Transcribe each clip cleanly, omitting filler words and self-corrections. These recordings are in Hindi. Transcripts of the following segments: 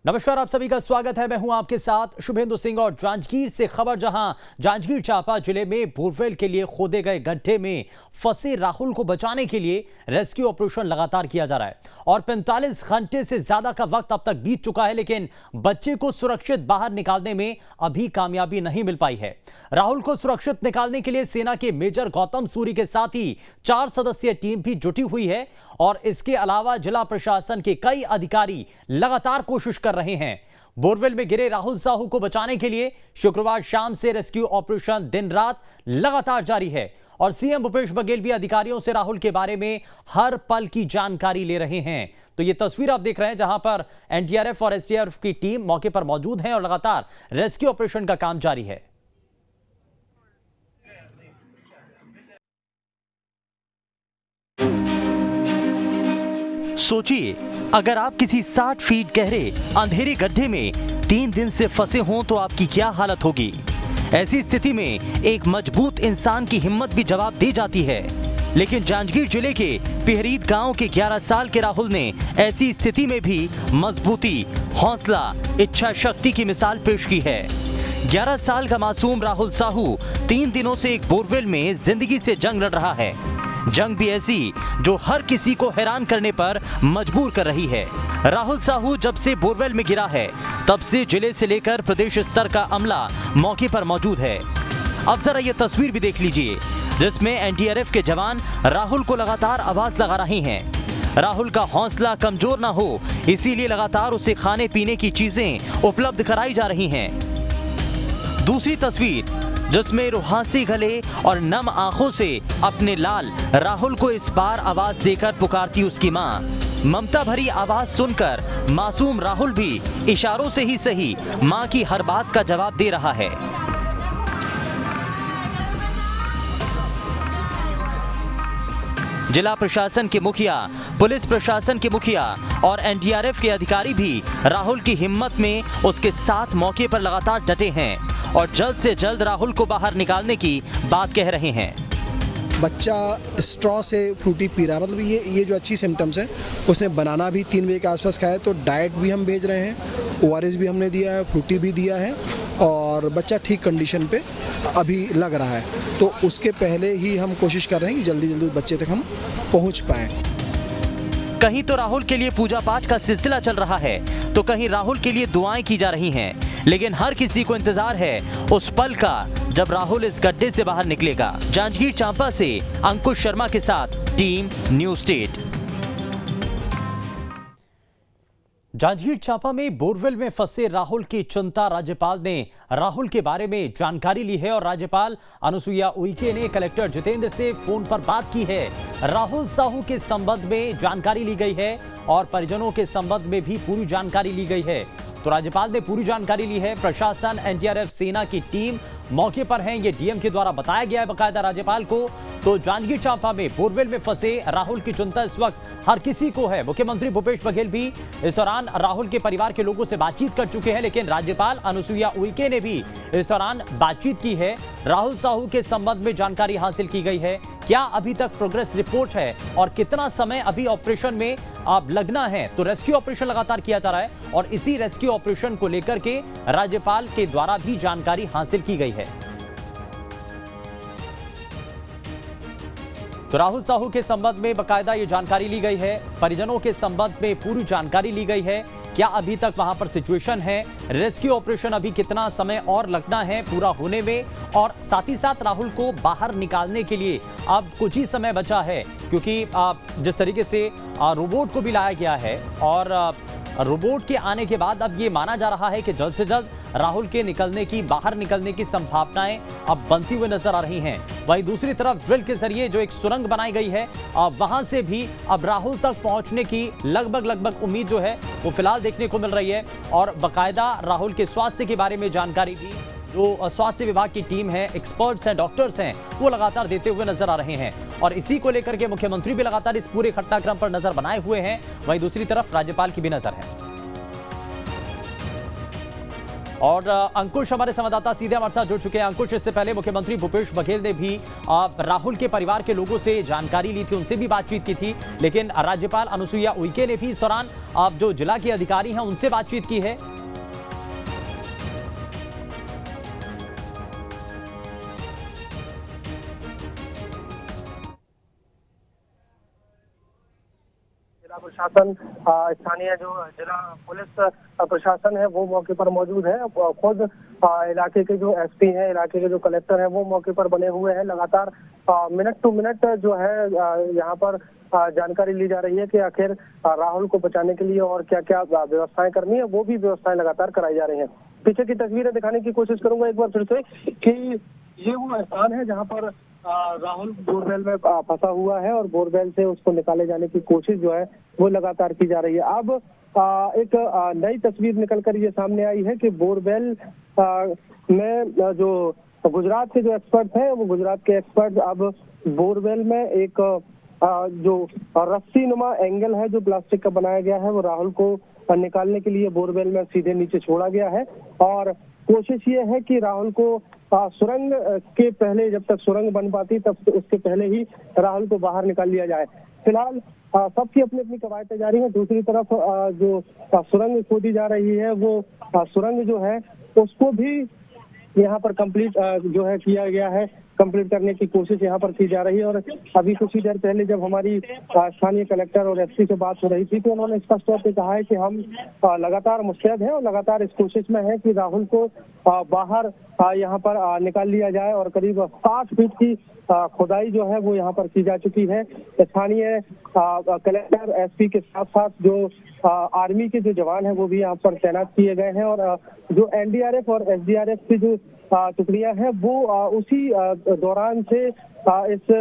नमस्कार, आप सभी का स्वागत है। मैं हूं आपके साथ शुभेंदु सिंह और जांजगीर से खबर, जहां जांजगीर चांपा जिले में बोरवेल के लिए खोदे गए गड्ढे में फंसे राहुल को बचाने के लिए रेस्क्यू ऑपरेशन लगातार किया जा रहा है और 45 घंटे से ज्यादा का वक्त अब तक बीत चुका है, लेकिन बच्चे को सुरक्षित बाहर निकालने में अभी कामयाबी नहीं मिल पाई है। राहुल को सुरक्षित निकालने के लिए सेना के मेजर गौतम सूरी के साथ ही 4 सदस्यीय टीम भी जुटी हुई है और इसके अलावा जिला प्रशासन के कई अधिकारी लगातार कोशिश कर रहे हैं। बोरवेल में गिरे राहुल साहू को बचाने के लिए शुक्रवार शाम से रेस्क्यू ऑपरेशन दिन रात लगातार जारी है और सीएम भूपेश बघेल भी अधिकारियों से राहुल के बारे में हर पल की जानकारी ले रहे हैं। तो ये तस्वीर आप देख रहे हैं, जहां पर एनडीआरएफ और एसडीआरएफ की टीम मौके पर मौजूद है और लगातार रेस्क्यू ऑपरेशन का काम जारी है। सोचिए, अगर आप किसी 60 फीट गहरे अंधेरे गड्ढे में 3 दिन से फंसे हों तो आपकी क्या हालत होगी। ऐसी स्थिति में एक मजबूत इंसान की हिम्मत भी जवाब दे जाती है, लेकिन जांजगीर जिले के पिहरीद गांव के 11 साल के राहुल ने ऐसी स्थिति में भी मजबूती, हौसला, इच्छा शक्ति की मिसाल पेश की है। 11 साल का मासूम राहुल साहू 3 दिनों से एक बोरवेल में जिंदगी से जंग लड़ रहा है। जंग भी ऐसी जो हर किसी को हैरान करने पर मजबूर कर रही है। राहुल साहू जब से बोरवेल में गिरा है तब से जिले से लेकर प्रदेश स्तर का अमला मौके पर मौजूद है। अब जरा ये तस्वीर भी देख लीजिए, जिसमें एनडीआरएफ के जवान राहुल को लगातार आवाज लगा रहे हैं। राहुल का हौसला कमजोर ना हो, इसीलिए लगातार उसे खाने पीने की चीजें उपलब्ध कराई जा रही हैं। दूसरी तस्वीर, जिसमें रुहासी गले और नम आंखों से अपने लाल राहुल को इस बार आवाज देकर पुकारती उसकी मां। ममता भरी आवाज सुनकर मासूम राहुल भी इशारों से ही सही मां की हर बात का जवाब दे रहा है। जिला प्रशासन के मुखिया, पुलिस प्रशासन के मुखिया और एनडीआरएफ के अधिकारी भी राहुल की हिम्मत में उसके साथ मौके पर लगातार डटे हैं और जल्द से जल्द राहुल को बाहर निकालने की बात कह रहे हैं। बच्चा स्ट्रॉ से फ्रूटी पी रहा है, मतलब ये जो अच्छी सिम्टम्स है। उसने बनाना भी 3 बजे के आसपास खाया, तो डाइट भी हम भेज रहे हैं, ओआरएस भी हमने दिया है, फ्रूटी भी दिया है और बच्चा ठीक कंडीशन पे अभी लग रहा है। तो उसके पहले ही हम कोशिश कर रहे हैं कि जल्दी जल्दी बच्चे तक हम पहुंच पाएँ। कहीं तो राहुल के लिए पूजा पाठ का सिलसिला चल रहा है, तो कहीं राहुल के लिए दुआएं की जा रही हैं, लेकिन हर किसी को इंतजार है उस पल का जब राहुल इस गड्ढे से बाहर निकलेगा। जांजगीर चांपा से अंकुश शर्मा के साथ team news state. Janjgir Champa में बोरवेल में फंसे राहुल की चिंता, राज्यपाल ने राहुल के बारे में जानकारी ली है और राज्यपाल अनुसुईया उइके ने कलेक्टर जितेंद्र से फोन पर बात की है। राहुल साहू के संबंध में जानकारी ली गई है और परिजनों के संबंध में भी पूरी जानकारी ली गई है। तो राज्यपाल ने पूरी जानकारी ली है। प्रशासन, एनडीआरएफ, सेना की टीम मौके पर है, ये डीएम के द्वारा बताया गया है बकायदा राज्यपाल को। तो जांजगीर चांपा में बोरवेल में फंसे राहुल की चिंता इस वक्त हर किसी को है। मुख्यमंत्री भूपेश बघेल भी इस दौरान राहुल के परिवार के लोगों से बातचीत कर चुके हैं, लेकिन राज्यपाल अनुसुईया उइके ने भी इस दौरान बातचीत की है। राहुल साहू के संबंध में जानकारी हासिल की गई है। क्या अभी तक प्रोग्रेस रिपोर्ट है और कितना समय अभी ऑपरेशन में अब लगना है। तो रेस्क्यू ऑपरेशन लगातार किया जा रहा है और इसी रेस्क्यू ऑपरेशन को लेकर के राज्यपाल के द्वारा भी जानकारी हासिल की गई है। तो राहुल साहू के संबंध में बकायदा ये जानकारी ली गई है, परिजनों के संबंध में पूरी जानकारी ली गई है। क्या अभी तक वहां पर सिचुएशन है, रेस्क्यू ऑपरेशन अभी कितना समय और लगना है पूरा होने में, और साथ ही साथ राहुल को बाहर निकालने के लिए अब कुछ ही समय बचा है, क्योंकि जिस तरीके से रोबोट को भी लाया गया है और रोबोट के आने के बाद अब ये माना जा रहा है कि जल्द से जल्द राहुल के बाहर निकलने की संभावनाएं अब बनती हुई नजर आ रही हैं। वहीं दूसरी तरफ ड्रिल के जरिए जो एक सुरंग बनाई गई है, वहां से भी अब राहुल तक पहुंचने की लगभग उम्मीद जो है वो फिलहाल देखने को मिल रही है। और बाकायदा राहुल के स्वास्थ्य के बारे में जानकारी भी जो स्वास्थ्य विभाग की टीम है, एक्सपर्ट्स हैं, डॉक्टर्स हैं, वो लगातार देते हुए नजर आ रहे हैं। और इसी को लेकर के मुख्यमंत्री भी लगातार इस पूरे घटनाक्रम पर नजर बनाए हुए हैं। वहीं दूसरी तरफ राज्यपाल की भी नजर है। और अंकुश हमारे संवाददाता सीधे हमारे साथ जुड़ चुके हैं। अंकुश, इससे पहले मुख्यमंत्री भूपेश बघेल ने भी राहुल के परिवार के लोगों से जानकारी ली थी, उनसे भी बातचीत की थी, लेकिन राज्यपाल अनुसुईया उइके ने भी इस दौरान जो जिला के अधिकारी हैं उनसे बातचीत की है। प्रशासन, स्थानीय जो जिला पुलिस प्रशासन है वो मौके पर मौजूद है। खुद इलाके के जो एसपी हैं, इलाके के जो कलेक्टर हैं वो मौके पर बने हुए हैं। लगातार मिनट टू मिनट जो है यहाँ पर जानकारी ली जा रही है कि आखिर राहुल को बचाने के लिए और क्या क्या व्यवस्थाएं करनी है, वो भी व्यवस्थाएं लगातार कराई जा रही हैं। पीछे की तस्वीरें दिखाने की कोशिश करूंगा एक बार फिर से कि ये वो स्थान है जहाँ पर राहुल बोरवेल में फंसा हुआ है और बोरवेल से उसको निकाले जाने की कोशिश जो है वो लगातार की जा रही है। अब एक नई तस्वीर निकलकर ये सामने आई है कि बोरवेल में जो गुजरात के जो एक्सपर्ट हैं वो गुजरात के एक्सपर्ट अब बोरवेल में एक जो रस्सी नुमा एंगल है जो प्लास्टिक का बनाया गया है वो राहुल को निकालने के लिए बोरवेल में सीधे नीचे छोड़ा गया है। और कोशिश ये है कि राहुल को सुरंग के पहले, जब तक सुरंग बन पाती तब उसके पहले ही राहुल को बाहर निकाल लिया जाए। फिलहाल सबकी अपनी अपनी कवायदें जारी है। दूसरी तरफ जो सुरंग खोदी जा रही है वो सुरंग जो है उसको भी यहाँ पर कंप्लीट जो है किया गया है, कंप्लीट करने की कोशिश यहाँ पर की जा रही है। और अभी कुछ ही देर पहले जब हमारी स्थानीय कलेक्टर और एसपी से बात हो रही थी तो उन्होंने स्पष्ट तौर पे कहा है कि हम लगातार मुस्तैद हैं और लगातार इस कोशिश में है कि राहुल को बाहर यहाँ पर निकाल लिया जाए। और करीब 60 फीट की खुदाई जो है वो यहाँ पर की जा चुकी है। स्थानीय कलेक्टर, एसपी के साथ साथ जो आर्मी के जो जवान हैं वो भी यहाँ पर तैनात किए गए हैं। और जो एनडीआरएफ और एसडीआरएफ की जो टुकड़ियां हैं वो उसी दौरान से इस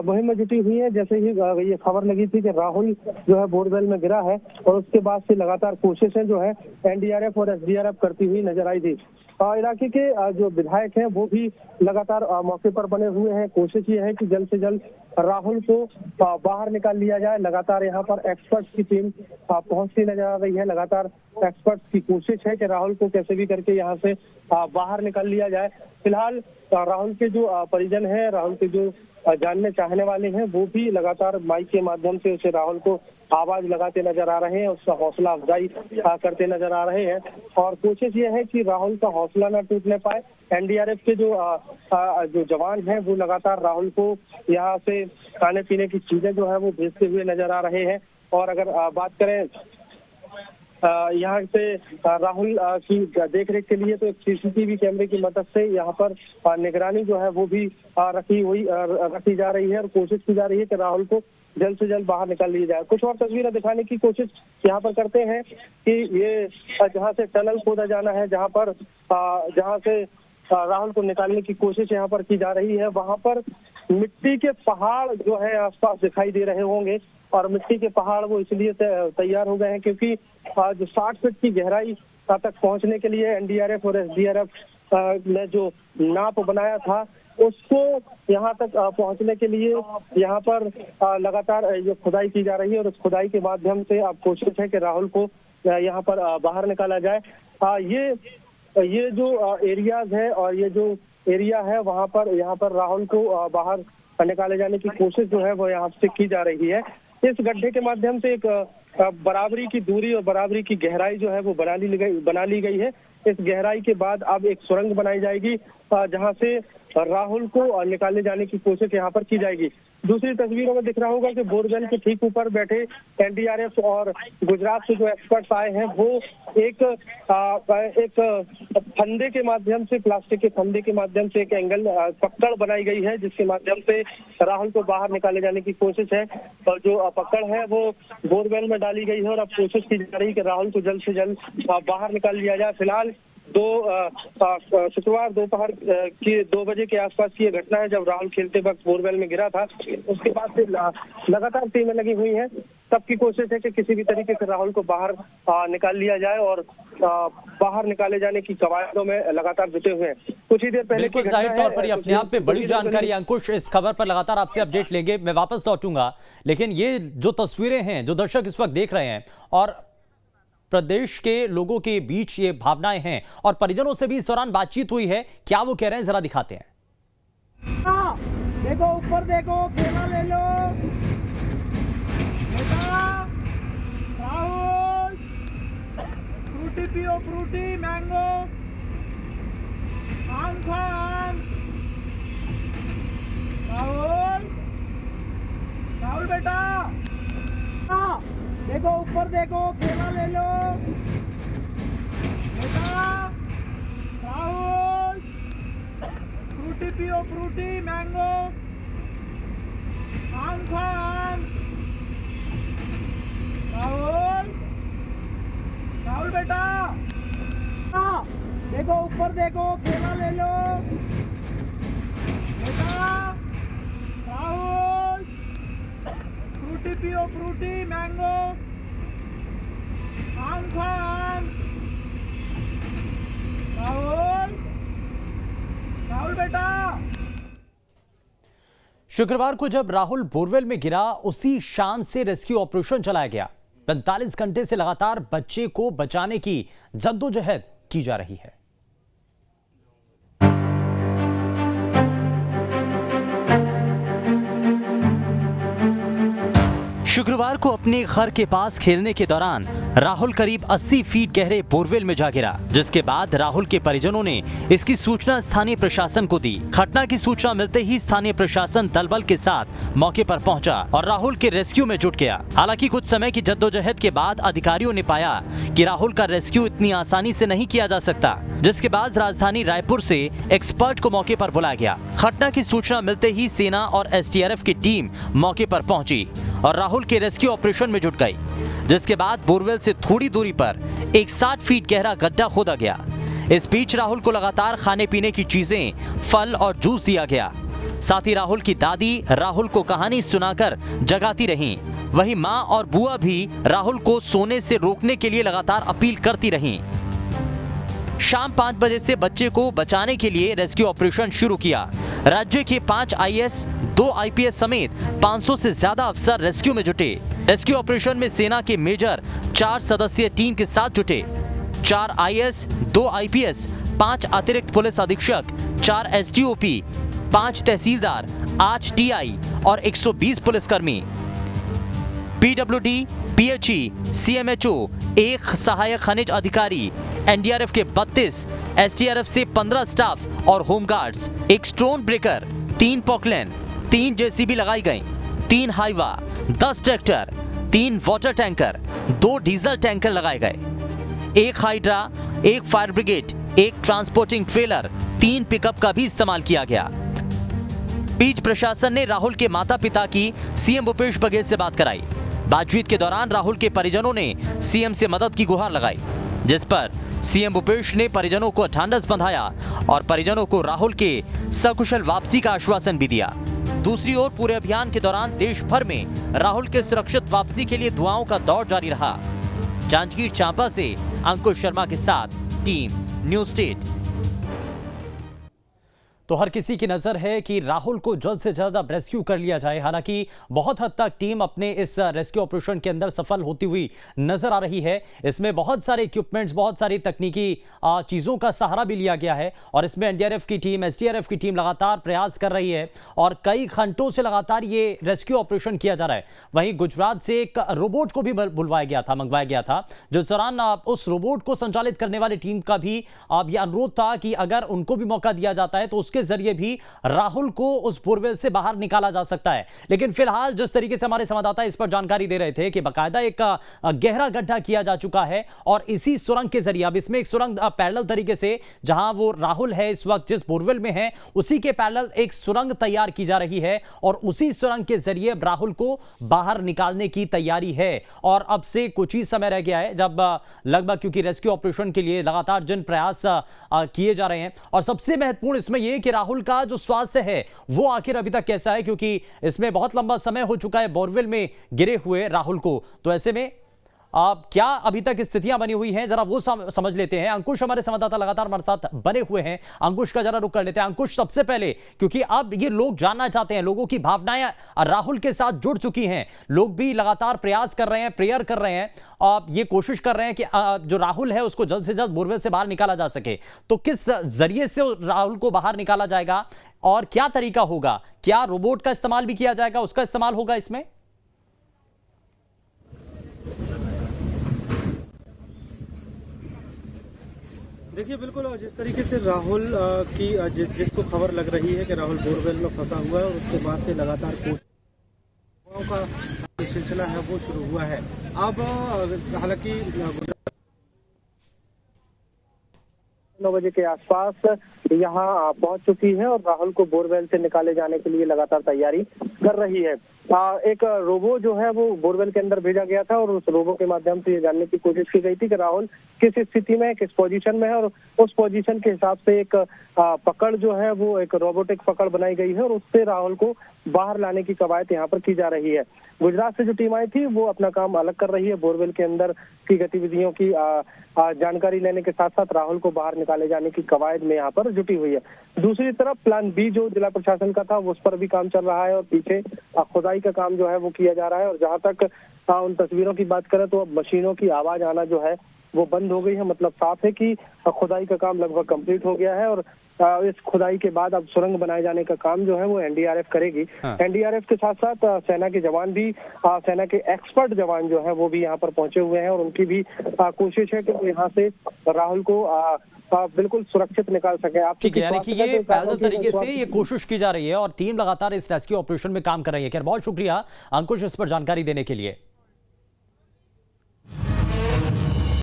मुहिम में जुटी हुई है। जैसे ही ये खबर लगी थी कि राहुल जो है बोरवेल में गिरा है और उसके बाद से लगातार कोशिशें जो है एनडीआरएफ और एसडीआरएफ करती हुई नजर आई थी। इलाके के जो विधायक हैं वो भी लगातार मौके पर बने हुए हैं। कोशिश ये है कि जल्द से जल्द राहुल को बाहर निकाल लिया जाए। लगातार यहाँ पर एक्सपर्ट्स की टीम पहुंचती नजर आ रही है। लगातार एक्सपर्ट्स की कोशिश है कि राहुल को कैसे भी करके यहाँ से बाहर निकाल लिया जाए। फिलहाल राहुल के जो परिजन हैं, राहुल के जो जानने चाहने वाले हैं वो भी लगातार माइक के माध्यम से उसे राहुल को आवाज लगाते नजर आ रहे हैं, उसका हौसला अफजाई करते नजर आ रहे हैं। और कोशिश ये है कि राहुल का हौसला न टूटने पाए। एनडीआरएफ के जो जवान हैं वो लगातार राहुल को यहाँ से खाने पीने की चीजें जो है वो भेजते हुए नजर आ रहे हैं। और अगर बात करें यहाँ से राहुल की देखरेख के लिए तो एक सीसीटीवी कैमरे की मदद से यहाँ पर निगरानी जो है वो भी रखी जा रही है और कोशिश की जा रही है कि राहुल को जल्द से जल्द बाहर निकाल लिया जाए। कुछ और तस्वीरें दिखाने की कोशिश यहाँ पर करते हैं कि ये जहाँ से टनल खोदा जाना है, जहाँ से राहुल को निकालने की कोशिश यहाँ पर की जा रही है, वहाँ पर मिट्टी के पहाड़ जो है आसपास दिखाई दे रहे होंगे। और मिट्टी के पहाड़ वो इसलिए तैयार हो गए हैं क्योंकि जो 60 फीट की गहराई तक पहुंचने के लिए एनडीआरएफ और एसडीआरएफ ने जो नाप बनाया था उसको यहाँ तक पहुंचने के लिए यहाँ पर लगातार ये खुदाई की जा रही है। और उस खुदाई के माध्यम से अब कोशिश है कि राहुल को यहाँ पर बाहर निकाला जाए। ये जो एरियाज है और ये जो एरिया है वहाँ पर यहाँ पर राहुल को बाहर निकाले जाने की कोशिश जो है वो यहाँ से की जा रही है। इस गड्ढे के माध्यम से एक बराबरी की दूरी और बराबरी की गहराई जो है वो बना ली गई है। इस गहराई के बाद अब एक सुरंग बनाई जाएगी जहां से राहुल को निकाले जाने की कोशिश यहाँ पर की जाएगी। दूसरी तस्वीरों में दिख रहा होगा कि बोरवेल के ठीक ऊपर बैठे एनडीआरएफ और गुजरात से जो एक्सपर्ट्स आए हैं वो एक फंदे के माध्यम से, प्लास्टिक के फंदे के माध्यम से एक एंगल पकड़ बनाई गई है जिसके माध्यम से राहुल को बाहर निकाले जाने की कोशिश है। और जो पकड़ है वो बोरवेल में डाली गई है और अब कोशिश की जा रही है कि राहुल को जल्द से जल्द बाहर निकाल लिया जाए। फिलहाल शुक्रवार दोपहर की 2 बजे के आसपास की ये घटना है जब राहुल खेलते वक्त बोरवेल में गिरा था। उसके बाद से लगातार टीमें लगी हुई हैं। सबकी कोशिश है कि किसी भी तरीके से राहुल को बाहर निकाल लिया जाए और बाहर निकाले जाने की कवायदों में लगातार जुटे हुए हैं। कुछ ही देर पहले बिल्कुल जाहिर तौर पर अपने आप में बड़ी जानकारी। अंकुश, इस खबर पर लगातार आपसे अपडेट लेंगे, मैं वापस लौटूंगा। लेकिन ये जो तस्वीरें हैं जो दर्शक इस वक्त देख रहे हैं और प्रदेश के लोगों के बीच ये भावनाएं हैं और परिजनों से भी इस दौरान बातचीत हुई है। क्या वो कह रहे हैं जरा दिखाते हैं। देखो ऊपर देखो, केला ले लो बेटा। राहुल फ्रूटी पियो, फ्रूटी मैंगो, आम खा आम। राहुल राहुल बेटा, देखो ऊपर देखो, केला ले लो बेटा। राहुल फ्रूटी पियो, फ्रूटी मैंगो, आम खा आम। राहुल राहुल बेटा, देखो ऊपर देखो, केला ले लो बेटा। राहुल फ्रूटी पियो, फ्रूटी मैंगो, आम खा आम। राहुल राहुल बेटा। शुक्रवार को जब राहुल बोरवेल में गिरा, उसी शाम से रेस्क्यू ऑपरेशन चलाया गया। 45 घंटे से लगातार बच्चे को बचाने की जद्दोजहद की जा रही है। शुक्रवार को अपने घर के पास खेलने के दौरान राहुल करीब 80 फीट गहरे बोरवेल में जा गिरा, जिसके बाद राहुल के परिजनों ने इसकी सूचना स्थानीय प्रशासन को दी। घटना की सूचना मिलते ही स्थानीय प्रशासन दलबल के साथ मौके पर पहुंचा और राहुल के रेस्क्यू में जुट गया। हालांकि कुछ समय की जद्दोजहद के बाद अधिकारियों ने पाया कि राहुल का रेस्क्यू इतनी आसानी से नहीं किया जा सकता, जिसके बाद राजधानी रायपुर से एक्सपर्ट को मौके पर बुलाया गया। घटना की सूचना मिलते ही सेना और SDRF की टीम मौके पर पहुंची और राहुल के रेस्क्यू ऑपरेशन में जुट गई, जिसके बाद बोरवेल से थोड़ी दूरी पर एक 60 फीट गहरा गड्ढा खोदा गया। इस बीच राहुल को लगातार खाने पीने की चीजें, फल और जूस दिया गया। साथ ही राहुल की दादी राहुल को कहानी सुनाकर जगाती रहीं। वहीं मां और बुआ भी राहुल को सोने से रोकने के लिए लगातार अपील करती रहीं। शाम 5 बजे से बच्चे को बचाने के लिए रेस्क्यू ऑपरेशन शुरू किया। राज्य के 5 IAS, 2 IPS समेत 500 से ज्यादा अफसर रेस्क्यू में जुटे। रेस्क्यू ऑपरेशन में सेना के मेजर 4 सदस्यीय टीम के साथ जुटे। 4 IAS, 2 IPS, 5 अतिरिक्त पुलिस अधीक्षक, 4 SDOP, 5 तहसीलदार, 8 TI और 120 पुलिसकर्मी। PWD, PHE, CMHO, 1 सहायक खनिज अधिकारी, NDRF के 32, SDRF से 15 स्टाफ और होमगार्ड्स, 1 स्टोन ब्रेकर, 3 पॉकलैन, 3 JCB लगाई गई, 3 Hyva, 10 tractor, 3 water tanker, 2 diesel tanker लगाए गए, 1 hydra, 1 fire brigade, 1 transporting trailer, 3 pickup का भी इस्तेमाल किया गया। बीच प्रशासन ने राहुल के माता पिता की CM भूपेश बघेल से बात कराई। बातचीत के दौरान राहुल के परिजनों ने CM से मदद की गुहार लगाई, जिस पर CM भूपेश ने परिजनों को ढांढस बंधाया और परिजनों को राहुल के सकुशल वापसी का आश्वासन भी दिया। दूसरी ओर पूरे अभियान के दौरान देश भर में राहुल के सुरक्षित वापसी के लिए दुआओं का दौर जारी रहा। जांजगीर चांपा से अंकुश शर्मा के साथ टीम न्यूज स्टेट। तो हर किसी की नजर है कि राहुल को जल्द से जल्द अब रेस्क्यू कर लिया जाए। हालांकि बहुत हद तक टीम अपने इस रेस्क्यू ऑपरेशन के अंदर सफल होती हुई नजर आ रही है। इसमें बहुत सारे इक्विपमेंट्स, बहुत सारी तकनीकी चीजों का सहारा भी लिया गया है और इसमें NDRF की टीम, SDRF की टीम लगातार प्रयास कर रही है और कई घंटों से लगातार ये रेस्क्यू ऑपरेशन किया जा रहा है। वहीं गुजरात से एक रोबोट को भी मंगवाया गया था, जिस दौरान उस रोबोट को संचालित करने वाली टीम का भी यह अनुरोध था कि अगर उनको भी मौका दिया जाता है तो उसके जरिए भी राहुल को उस बोरवेल से बाहर निकाला जा सकता है। लेकिन फिलहाल जिस तरीके से हमारे संवाददाता इस पर जानकारी दे रहे थे कि बाकायदा एक गहरा गड्ढा किया जा चुका है और इसी सुरंग के जरिए, अब इसमें एक सुरंग पैरेलल तरीके से, जहां वो राहुल है इस वक्त जिस बोरवेल में है, उसी के पैरेलल एक सुरंग तैयार की जा रही है और उसी सुरंग के जरिए राहुल को बाहर निकालने की तैयारी है। और अब से कुछ ही समय रह गया है जब लगभग, क्योंकि रेस्क्यू ऑपरेशन के लिए लगातार जिन प्रयास किए जा रहे हैं और सबसे महत्वपूर्ण इसमें यह कि राहुल का जो स्वास्थ्य है वो आखिर अभी तक कैसा है, क्योंकि इसमें बहुत लंबा समय हो चुका है बोरवेल में गिरे हुए राहुल को। तो ऐसे में क्या अभी तक स्थितियां बनी हुई हैं, जरा वो समझ लेते हैं। अंकुश हमारे संवाददाता लगातार हमारे साथ बने हुए हैं, अंकुश का जरा रुख कर लेते हैं। अंकुश, सबसे पहले, क्योंकि अब ये लोग जानना चाहते हैं, लोगों की भावनाएं राहुल के साथ जुड़ चुकी हैं, लोग भी लगातार प्रयास कर रहे हैं, प्रेयर कर रहे हैं, और ये कोशिश कर रहे हैं कि जो राहुल है उसको जल्द से जल्द बोरवेल से बाहर निकाला जा सके। तो किस जरिए से राहुल को बाहर निकाला जाएगा और क्या तरीका होगा? क्या रोबोट का इस्तेमाल भी किया जाएगा, उसका इस्तेमाल होगा इसमें? देखिए, बिल्कुल जिस तरीके से राहुल की जिसको खबर लग रही है कि राहुल बोरवेल में फंसा हुआ है और उसके बाद से लगातार कोशिशों का सिलसिला है वो शुरू हुआ है। अब हालांकि 9 बजे के आसपास यहाँ पहुंच चुकी है और राहुल को बोरवेल से निकाले जाने के लिए लगातार तैयारी कर रही है। एक रोबो जो है वो बोरवेल के अंदर भेजा गया था और उस रोबो के माध्यम से ये जानने की कोशिश की गई थी कि राहुल किस स्थिति में है, किस पोजीशन में है, और उस पोजीशन के हिसाब से एक पकड़ जो है वो एक रोबोटिक पकड़ बनाई गई है और उससे राहुल को बाहर लाने की कवायद यहाँ पर की जा रही है। गुजरात से जो टीम आई थी वो अपना काम अलग कर रही है, बोरवेल के अंदर की गतिविधियों की जानकारी लेने के साथ साथ राहुल को बाहर निकाले जाने की कवायद में यहाँ पर जुटी हुई है। दूसरी तरफ प्लान बी जो जिला प्रशासन का था उस पर भी काम चल रहा है और पीछे खुदाई का काम जो है वो किया जा रहा है। और जहाँ तक उन तस्वीरों की बात करें तो अब मशीनों की आवाज आना जो है वो बंद हो गई है। मतलब साफ है कि खुदाई का काम लगभग कंप्लीट हो गया है और इस खुदाई के बाद अब सुरंग बनाए जाने का काम जो है वो एनडीआरएफ करेगी। एनडीआरएफ के साथ साथ सेना के जवान भी, सेना के एक्सपर्ट जवान जो है वो भी यहाँ पर पहुंचे हुए हैं और उनकी भी कोशिश है कि वो यहाँ से राहुल को बिल्कुल सुरक्षित निकाल सके। आप ठीक है, यानी कि ये पैदल तरीके से ये कोशिश की जा रही है और टीम लगातार इस रेस्क्यू ऑपरेशन में काम कर रही है। खैर, बहुत शुक्रिया अंकुश इस पर जानकारी देने के लिए।